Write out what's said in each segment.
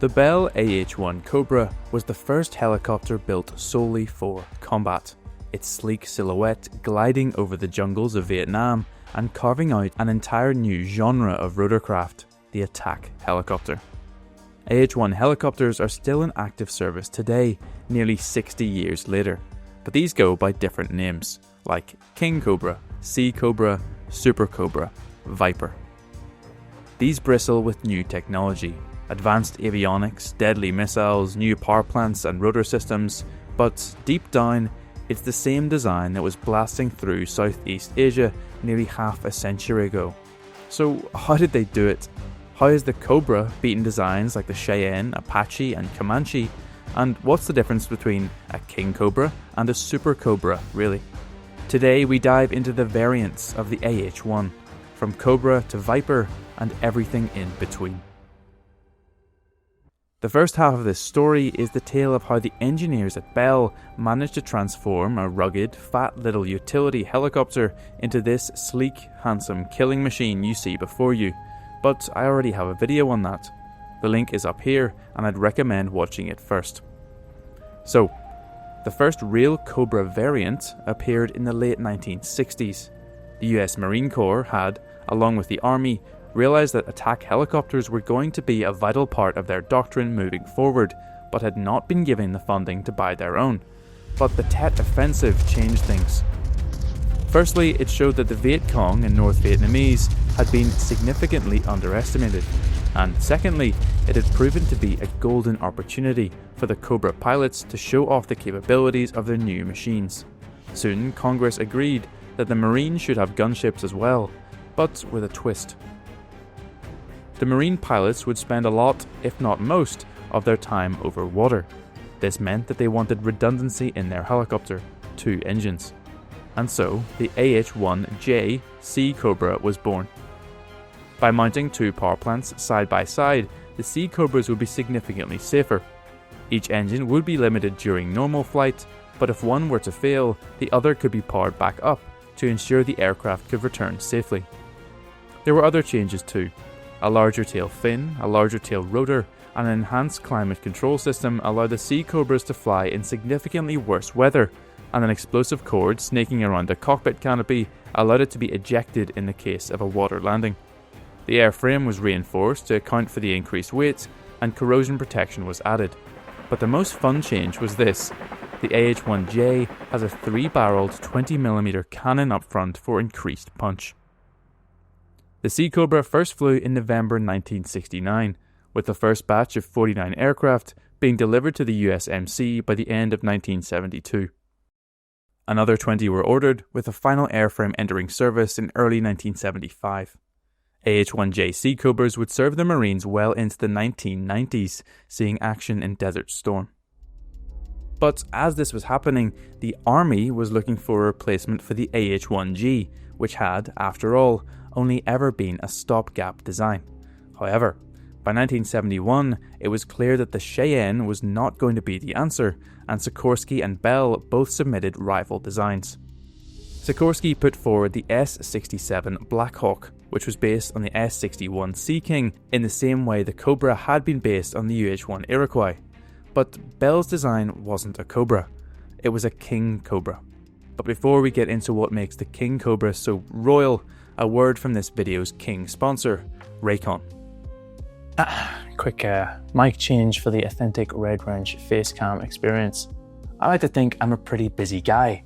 The Bell AH-1 Cobra was the first helicopter built solely for combat, its sleek silhouette gliding over the jungles of Vietnam and carving out an entire new genre of rotorcraft, the attack helicopter. AH-1 helicopters are still in active service today, nearly 60 years later, but these go by different names, like King Cobra, Sea Cobra, SuperCobra, Viper. These bristle with new technology, advanced avionics, deadly missiles, new power plants and rotor systems, but deep down, it's the same design that was blasting through Southeast Asia nearly half a century ago. So how did they do it? How has the Cobra beaten designs like the Cheyenne, Apache and Comanche? And what's the difference between a King Cobra and a Super Cobra, really? Today we dive into the variants of the AH-1, from Cobra to Viper and everything in between. The first half of this story is the tale of how the engineers at Bell managed to transform a rugged, fat little utility helicopter into this sleek, handsome killing machine you see before you, but I already have a video on that. The link is up here and I'd recommend watching it first. So, the first real Cobra variant appeared in the late 1960s. The US Marine Corps had, along with the Army, realised that attack helicopters were going to be a vital part of their doctrine moving forward, but had not been given the funding to buy their own. But the Tet Offensive changed things. Firstly, it showed that the Viet Cong and North Vietnamese had been significantly underestimated. And secondly, it had proven to be a golden opportunity for the Cobra pilots to show off the capabilities of their new machines. Soon, Congress agreed that the Marines should have gunships as well, but with a twist. The Marine pilots would spend a lot, if not most, of their time over water. This meant that they wanted redundancy in their helicopter, 2 engines. And so, the AH-1J Sea Cobra was born. By mounting 2 power plants side by side, the Sea Cobras would be significantly safer. Each engine would be limited during normal flight, but if one were to fail, the other could be powered back up to ensure the aircraft could return safely. There were other changes too. A larger tail fin, a larger tail rotor, and an enhanced climate control system allowed the Sea Cobras to fly in significantly worse weather, and an explosive cord snaking around the cockpit canopy allowed it to be ejected in the case of a water landing. The airframe was reinforced to account for the increased weight, and corrosion protection was added. But the most fun change was this. The AH-1J has a 3-barreled 20mm cannon up front for increased punch. The Sea Cobra first flew in November 1969, with the first batch of 49 aircraft being delivered to the USMC by the end of 1972. Another 20 were ordered, with the final airframe entering service in early 1975. AH-1J Sea Cobras would serve the Marines well into the 1990s, seeing action in Desert Storm. But as this was happening, the Army was looking for a replacement for the AH-1G, which had, after all, only ever been a stopgap design. However, by 1971, it was clear that the Cheyenne was not going to be the answer, and Sikorsky and Bell both submitted rival designs. Sikorsky put forward the S-67 Black Hawk, which was based on the S-61 Sea King in the same way the Cobra had been based on the UH-1 Iroquois. But Bell's design wasn't a Cobra, it was a King Cobra. But before we get into what makes the King Cobra so royal, a word from this video's King sponsor, Raycon. Quick mic change for the authentic Red Wrench facecam experience. I like to think I'm a pretty busy guy,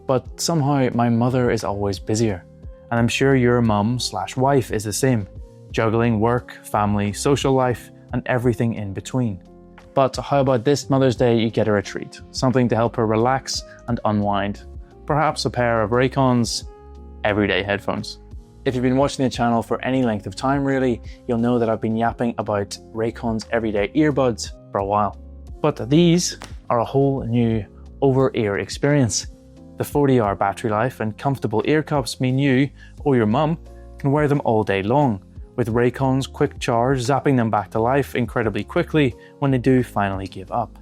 but somehow my mother is always busier. And I'm sure your mum/wife is the same, juggling work, family, social life, and everything in between. But how about this Mother's Day you get her a treat, something to help her relax and unwind. Perhaps a pair of Raycon's everyday headphones. If you've been watching the channel for any length of time really, you'll know that I've been yapping about Raycon's everyday earbuds for a while. But these are a whole new over-ear experience. The 40-hour battery life and comfortable ear cups mean you, or your mum, can wear them all day long, with Raycon's quick charge zapping them back to life incredibly quickly when they do finally give up.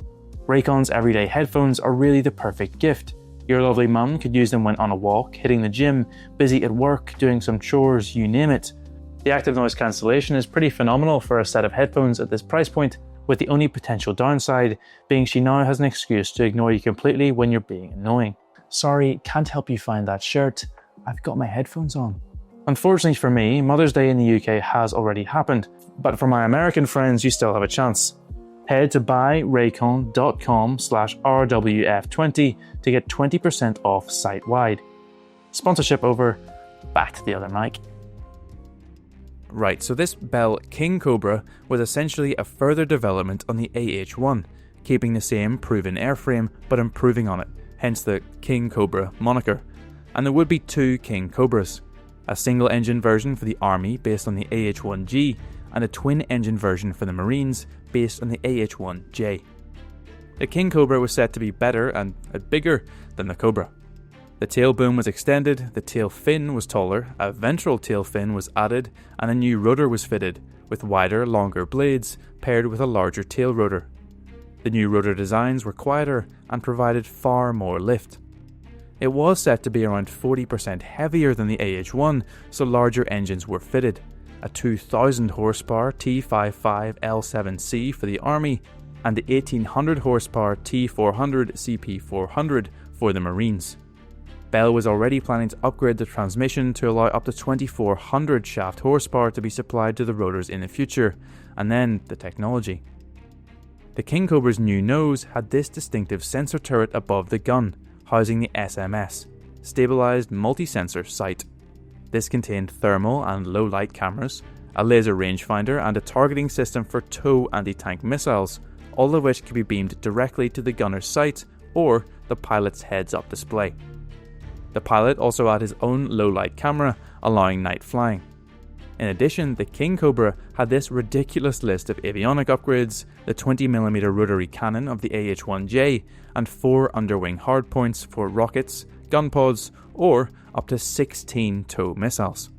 Raycon's everyday headphones are really the perfect gift. Your lovely mum could use them when on a walk, hitting the gym, busy at work, doing some chores, you name it. The active noise cancellation is pretty phenomenal for a set of headphones at this price point, with the only potential downside being she now has an excuse to ignore you completely when you're being annoying. Sorry, can't help you find that shirt. I've got my headphones on. Unfortunately for me, Mother's Day in the UK has already happened, but for my American friends, you still have a chance. Head to buyraycon.com/RWF20 to get 20% off site-wide. Sponsorship over. Back to the other mic. Right, so this Bell King Cobra was essentially a further development on the AH-1, keeping the same proven airframe but improving on it, hence the King Cobra moniker. And there would be two King Cobras, a single engine version for the Army based on the AH-1G, and a twin engine version for the Marines based on the AH-1J. The King Cobra was said to be better and bigger than the Cobra. The tail boom was extended, the tail fin was taller, a ventral tail fin was added, and a new rotor was fitted, with wider, longer blades paired with a larger tail rotor. The new rotor designs were quieter and provided far more lift. It was set to be around 40% heavier than the AH-1, so larger engines were fitted. A 2,000 horsepower T55L7C for the Army, and the 1,800 horsepower T400 CP400 for the Marines. Bell was already planning to upgrade the transmission to allow up to 2,400 shaft horsepower to be supplied to the rotors in the future, and then the technology. The King Cobra's new nose had this distinctive sensor turret above the gun, housing the SMS, Stabilized Multi-Sensor Sight. This contained thermal and low-light cameras, a laser rangefinder and a targeting system for TOW anti-tank missiles, all of which could be beamed directly to the gunner's sight or the pilot's heads-up display. The pilot also had his own low-light camera, allowing night flying. In addition, the King Cobra had this ridiculous list of avionic upgrades, the 20mm rotary cannon of the AH-1J, and 4 underwing hardpoints for rockets, gun pods, or up to 16 TOW missiles.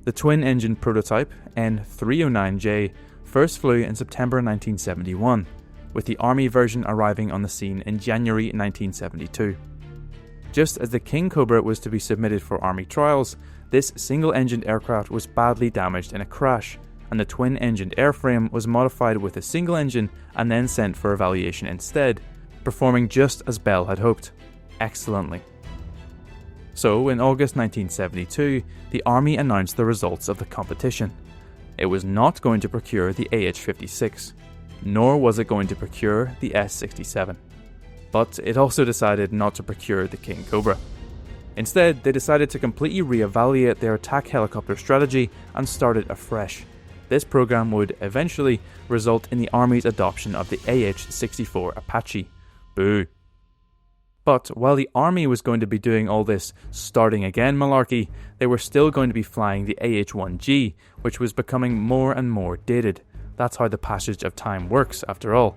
The twin-engine prototype, N309J, first flew in September 1971, with the Army version arriving on the scene in January 1972. Just as the King Cobra was to be submitted for Army trials, this single-engined aircraft was badly damaged in a crash, and the twin-engined airframe was modified with a single engine and then sent for evaluation instead, performing just as Bell had hoped, excellently. So, in August 1972, the Army announced the results of the competition. It was not going to procure the AH-56, nor was it going to procure the S-67. But it also decided not to procure the King Cobra. Instead, they decided to completely re-evaluate their attack helicopter strategy and start it afresh. This program would eventually result in the Army's adoption of the AH-64 Apache. Boo. But while the Army was going to be doing all this starting again malarkey, they were still going to be flying the AH-1G, which was becoming more and more dated. That's how the passage of time works, after all.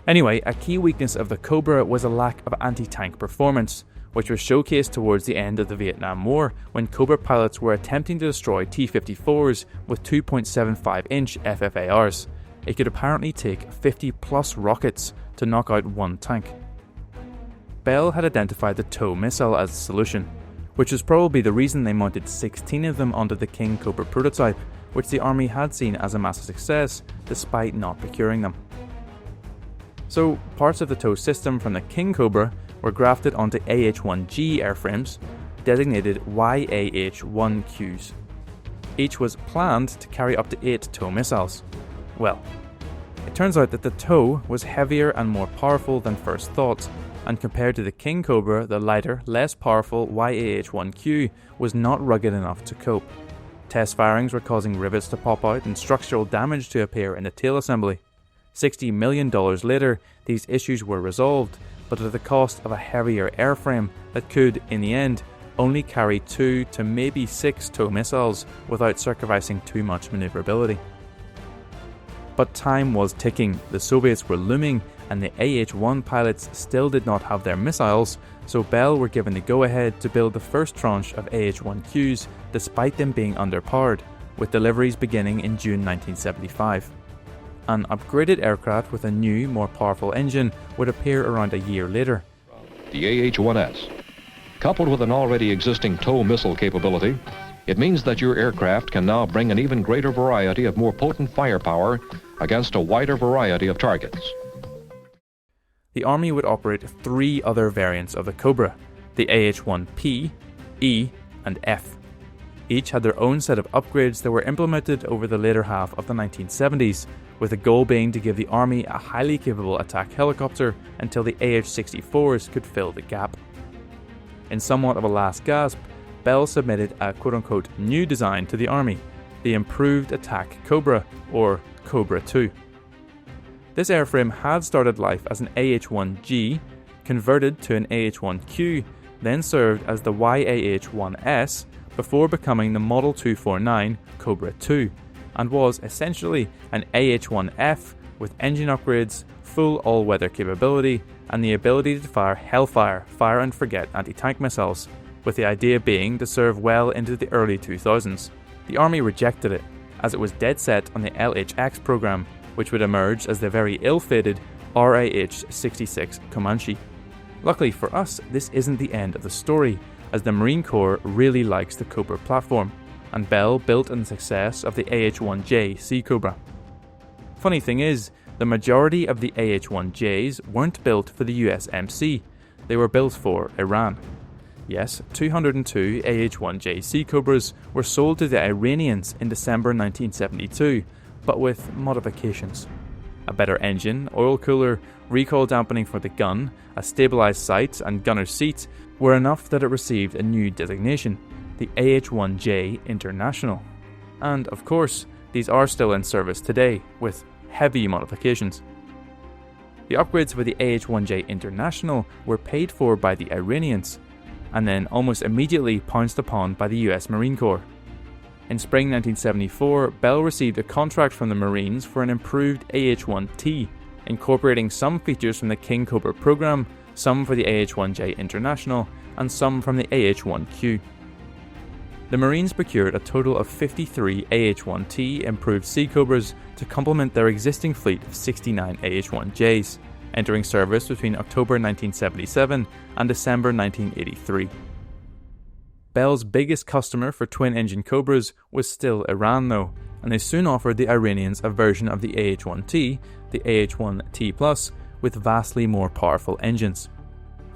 Anyway, a key weakness of the Cobra was a lack of anti-tank performance, which was showcased towards the end of the Vietnam War when Cobra pilots were attempting to destroy T-54s with 2.75-inch FFARs. It could apparently take 50 plus rockets to knock out one tank. Bell had identified the TOW missile as the solution, which was probably the reason they mounted 16 of them onto the King Cobra prototype, which the Army had seen as a massive success despite not procuring them. So, parts of the TOW system from the King Cobra were grafted onto AH-1G airframes, designated YAH-1Qs. Each was planned to carry up to 8 TOW missiles. Well, it turns out that the TOW was heavier and more powerful than first thought, and compared to the King Cobra, the lighter, less powerful YAH-1Q was not rugged enough to cope. Test firings were causing rivets to pop out and structural damage to appear in the tail assembly. $60 million later, these issues were resolved, but at the cost of a heavier airframe that could, in the end, only carry 2 to maybe 6 TOW missiles without sacrificing too much maneuverability. But time was ticking, the Soviets were looming, and the AH-1 pilots still did not have their missiles, so Bell were given the go-ahead to build the first tranche of AH-1Qs despite them being underpowered, with deliveries beginning in June 1975. An upgraded aircraft with a new, more powerful engine would appear around a year later. The AH-1S, coupled with an already existing TOW missile capability, It means that your aircraft can now bring an even greater variety of more potent firepower against a wider variety of targets. The Army would operate 3 other variants of the Cobra, the AH-1P, E, and F. Each had their own set of upgrades that were implemented over the later half of the 1970s, with the goal being to give the Army a highly capable attack helicopter until the AH-64s could fill the gap. In somewhat of a last gasp, Bell submitted a quote-unquote new design to the Army, the Improved Attack Cobra, or Cobra 2. This airframe had started life as an AH-1G, converted to an AH-1Q, then served as the YAH-1S before becoming the Model 249 Cobra 2, and was essentially an AH-1F with engine upgrades, full all-weather capability, and the ability to fire Hellfire fire and forget anti-tank missiles, with the idea being to serve well into the early 2000s. The Army rejected it, as it was dead set on the LHX program, which would emerge as the very ill-fated RAH-66 Comanche. Luckily for us, this isn't the end of the story, as the Marine Corps really likes the Cobra platform, and Bell built on the success of the AH-1J Sea Cobra. Funny thing is, the majority of the AH-1Js weren't built for the USMC, they were built for Iran. Yes, 202 AH-1J Sea Cobras were sold to the Iranians in December 1972, but with modifications. A better engine, oil cooler, recoil dampening for the gun, a stabilised sight and gunner seat were enough that it received a new designation, the AH-1J International. And of course, these are still in service today, with heavy modifications. The upgrades for the AH-1J International were paid for by the Iranians, and then almost immediately pounced upon by the US Marine Corps. In spring 1974, Bell received a contract from the Marines for an improved AH-1T, incorporating some features from the King Cobra program, some for the AH-1J International, and some from the AH-1Q. The Marines procured a total of 53 AH-1T improved Sea Cobras to complement their existing fleet of 69 AH-1Js, entering service between October 1977 and December 1983. Bell's biggest customer for twin-engine Cobras was still Iran though, and they soon offered the Iranians a version of the AH-1T, the AH-1T+, with vastly more powerful engines.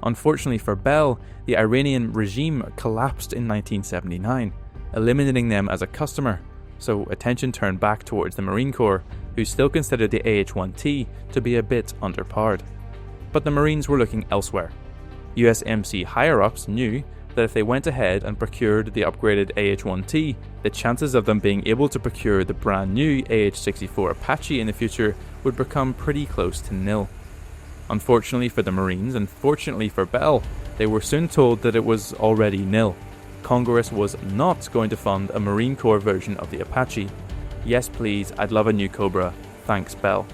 Unfortunately for Bell, the Iranian regime collapsed in 1979, eliminating them as a customer, so attention turned back towards the Marine Corps, who still considered the AH-1T to be a bit underpowered. But the Marines were looking elsewhere. USMC higher-ups knew that if they went ahead and procured the upgraded AH-1T, the chances of them being able to procure the brand new AH-64 Apache in the future would become pretty close to nil. Unfortunately for the Marines and fortunately for Bell, they were soon told that it was already nil. Congress was not going to fund a Marine Corps version of the Apache. Yes please, I'd love a new Cobra, thanks Bell.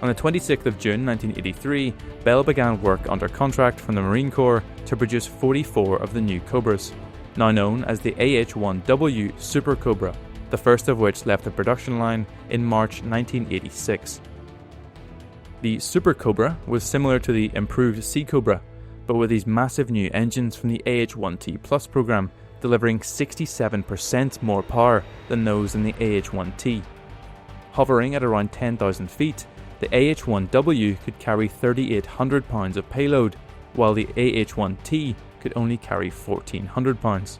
On the 26th of June 1983, Bell began work under contract from the Marine Corps to produce 44 of the new Cobras, now known as the AH-1W SuperCobra, the first of which left the production line in March 1986. The SuperCobra was similar to the improved Sea Cobra, but with these massive new engines from the AH-1T Plus program, delivering 67% more power than those in the AH-1T. Hovering at around 10,000 feet, the AH-1W could carry 3,800 pounds of payload, while the AH-1T could only carry 1,400 pounds.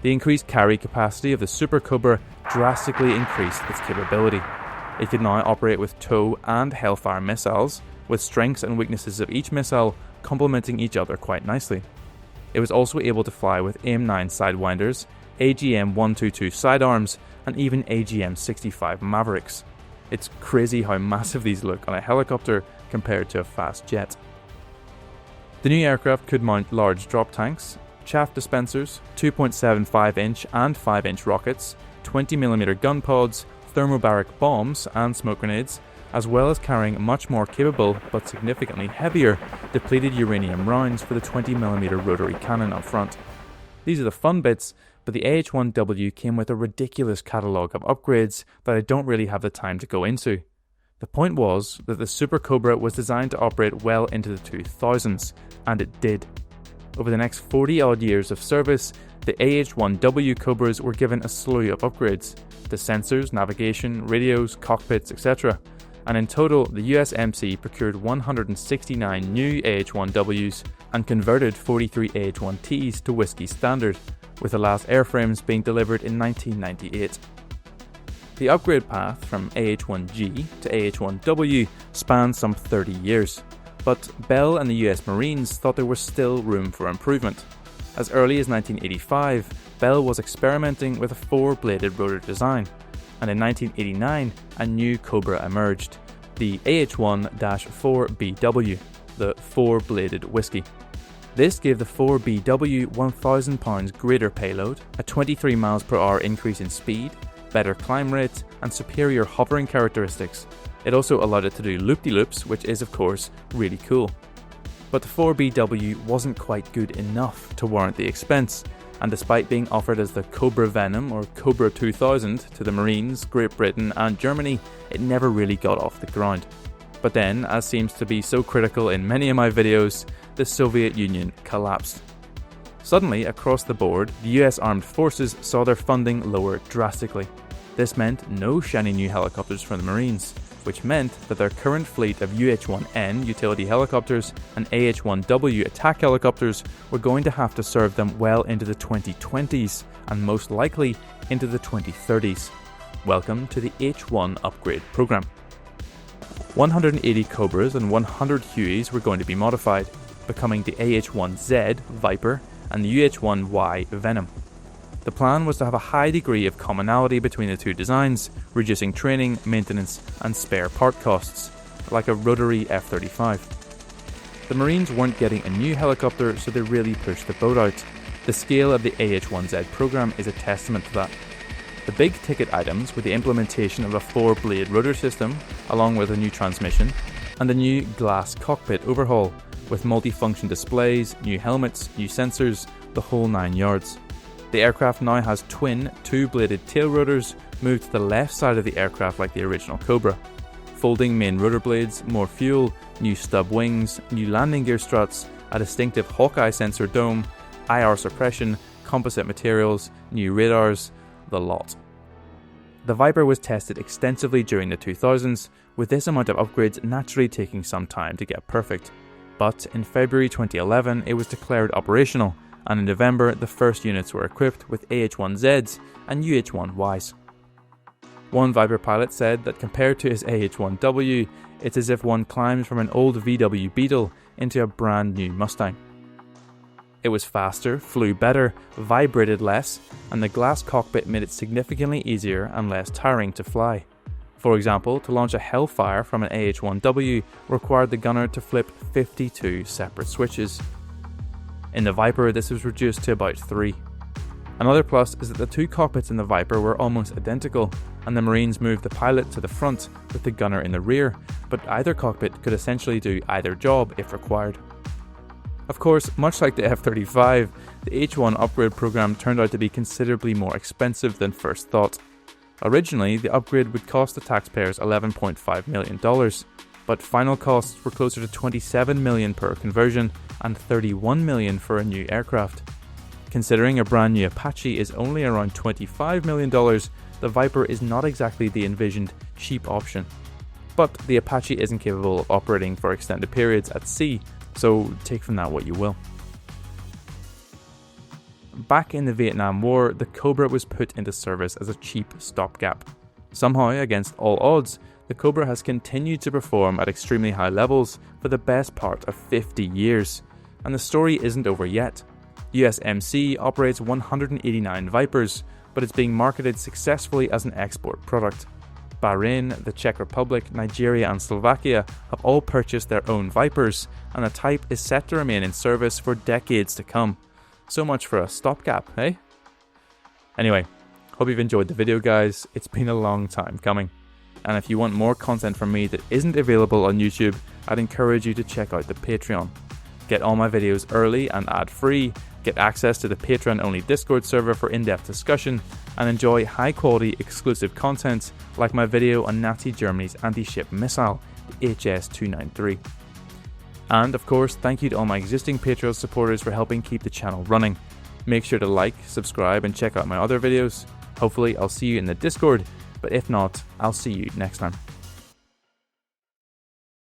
The increased carry capacity of the SuperCobra drastically increased its capability. It could now operate with TOW and Hellfire missiles, with strengths and weaknesses of each missile complementing each other quite nicely. It was also able to fly with AIM-9 sidewinders, AGM-122 sidearms, and even AGM-65 Mavericks. It's crazy how massive these look on a helicopter compared to a fast jet. The new aircraft could mount large drop tanks, chaff dispensers, 2.75-inch and 5-inch rockets, 20mm gun pods, thermobaric bombs and smoke grenades, as well as carrying much more capable but significantly heavier depleted uranium rounds for the 20mm rotary cannon up front. These are the fun bits, but the AH-1W came with a ridiculous catalogue of upgrades that I don't really have the time to go into. The point was that the SuperCobra was designed to operate well into the 2000s, and it did. Over the next 40 odd years of service, The AH-1W Cobras were given a slew of upgrades to sensors, navigation, radios, cockpits, etc. And in total, the USMC procured 169 new AH-1Ws and converted 43 AH-1Ts to Whiskey standard, with the last airframes being delivered in 1998. The upgrade path from AH-1G to AH-1W spanned some 30 years, but Bell and the US Marines thought there was still room for improvement. As early as 1985, Bell was experimenting with a four-bladed rotor design, and in 1989 a new Cobra emerged, the AH-1-4BW, the four-bladed Whiskey. This gave the 4BW 1,000 pounds greater payload, a 23 miles per hour increase in speed, better climb rates, and superior hovering characteristics. It also allowed it to do loop-de-loops, which is of course really cool. But the 4BW wasn't quite good enough to warrant the expense, and despite being offered as the Cobra Venom or Cobra 2000 to the Marines, Great Britain and Germany, it never really got off the ground. But then, as seems to be so critical in many of my videos, the Soviet Union collapsed. Suddenly, across the board, the US Armed Forces saw their funding lower drastically. This meant no shiny new helicopters for the Marines, which meant that their current fleet of UH-1N utility helicopters and AH-1W attack helicopters were going to have to serve them well into the 2020s and most likely into the 2030s. Welcome to the H-1 upgrade program. 180 Cobras and 100 Hueys were going to be modified, becoming the AH-1Z Viper and the UH-1Y Venom. The plan was to have a high degree of commonality between the two designs, reducing training, maintenance and spare part costs, like a rotary F-35. The Marines weren't getting a new helicopter, so they really pushed the boat out. The scale of the AH-1Z program is a testament to that. The big ticket items were the implementation of a four-blade rotor system, along with a new transmission, and a new glass cockpit overhaul, with multifunction displays, new helmets, new sensors, the whole 9 yards. The aircraft now has twin, two-bladed tail rotors moved to the left side of the aircraft like the original Cobra. Folding main rotor blades, more fuel, new stub wings, new landing gear struts, a distinctive Hawkeye sensor dome, IR suppression, composite materials, new radars, the lot. The Viper was tested extensively during the 2000s, with this amount of upgrades naturally taking some time to get perfect. But in February 2011 it was declared operational, and in November the first units were equipped with AH-1Zs and UH-1Ys. One Viper pilot said that compared to his AH-1W, it's as if one climbs from an old VW Beetle into a brand new Mustang. It was faster, flew better, vibrated less, and the glass cockpit made it significantly easier and less tiring to fly. For example, to launch a Hellfire from an AH-1W required the gunner to flip 52 separate switches. In the Viper, this was reduced to about 3. Another plus is that the two cockpits in the Viper were almost identical, and the Marines moved the pilot to the front with the gunner in the rear, but either cockpit could essentially do either job if required. Of course, much like the F-35, the H-1 upgrade program turned out to be considerably more expensive than first thought. Originally, the upgrade would cost the taxpayers $11.5 million, but final costs were closer to $27 million per conversion and $31 million for a new aircraft. Considering a brand new Apache is only around $25 million, the Viper is not exactly the envisioned cheap option. But the Apache isn't capable of operating for extended periods at sea, so take from that what you will. Back in the Vietnam War, the Cobra was put into service as a cheap stopgap. Somehow, against all odds, the Cobra has continued to perform at extremely high levels for the best part of 50 years. And the story isn't over yet. USMC operates 189 Vipers, but it's being marketed successfully as an export product. Bahrain, the Czech Republic, Nigeria and Slovakia have all purchased their own Vipers, and the type is set to remain in service for decades to come. So much for a stopgap, eh? Anyway, hope you've enjoyed the video guys, it's been a long time coming. And if you want more content from me that isn't available on YouTube, I'd encourage you to check out the Patreon. Get all my videos early and ad-free, get access to the Patreon-only Discord server for in-depth discussion, and enjoy high-quality exclusive content like my video on Nazi Germany's anti-ship missile, the HS-293. And of course, thank you to all my existing Patreon supporters for helping keep the channel running. Make sure to like, subscribe, and check out my other videos. Hopefully I'll see you in the Discord, but if not, I'll see you next time.